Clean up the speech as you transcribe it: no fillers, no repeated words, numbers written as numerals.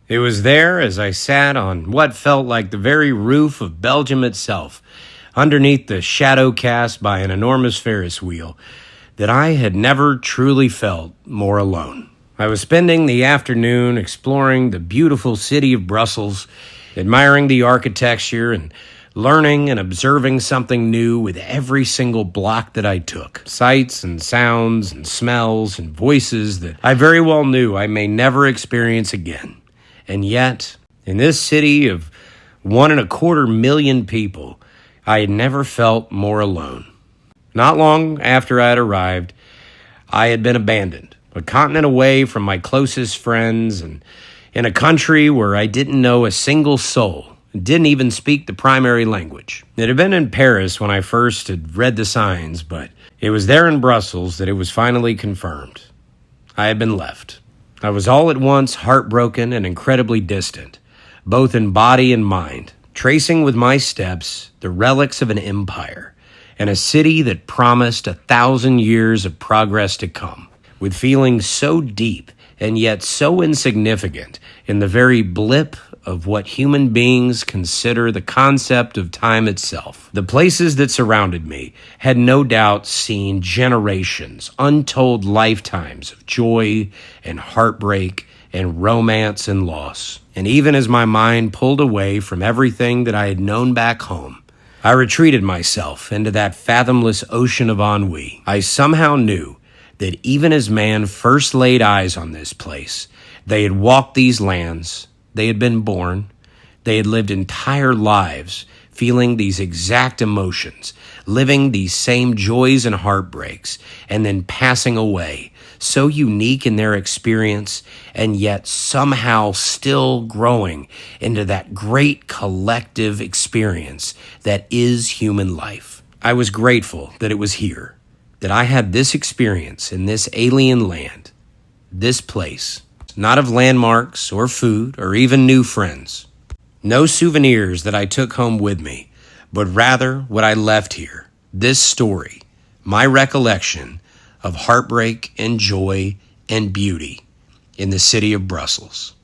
It was there as I sat on what felt like the very roof of Belgium itself, underneath the shadow cast by an enormous Ferris wheel, that I had never truly felt more alone. I was spending the afternoon exploring the beautiful city of Brussels, admiring the architecture and learning and observing something new with every single block that I took. Sights and sounds and smells and voices that I very well knew I may never experience again. And yet, in this city of 1.25 million people, I had never felt more alone. Not long after I had arrived, I had been abandoned, a continent away from my closest friends and in a country where I didn't know a single soul. Didn't even speak the primary language. It had been in Paris when I first had read the signs, but it was there in Brussels that it was finally confirmed. I had been left. I was all at once heartbroken and incredibly distant, both in body and mind, tracing with my steps the relics of an empire and a city that promised 1,000 years of progress to come, with feelings so deep and yet so insignificant in the very blip of what human beings consider the concept of time itself. The places that surrounded me had no doubt seen generations, untold lifetimes of joy and heartbreak and romance and loss. And even as my mind pulled away from everything that I had known back home, I retreated myself into that fathomless ocean of ennui. I somehow knew that even as man first laid eyes on this place, they had walked these lands, they had been born, they had lived entire lives feeling these exact emotions, living these same joys and heartbreaks, and then passing away, so unique in their experience, and yet somehow still growing into that great collective experience that is human life. I was grateful that it was here, that I had this experience in this alien land, this place, not of landmarks or food or even new friends. No souvenirs that I took home with me, but rather what I left here, this story, my recollection of heartbreak and joy and beauty in the city of Brussels.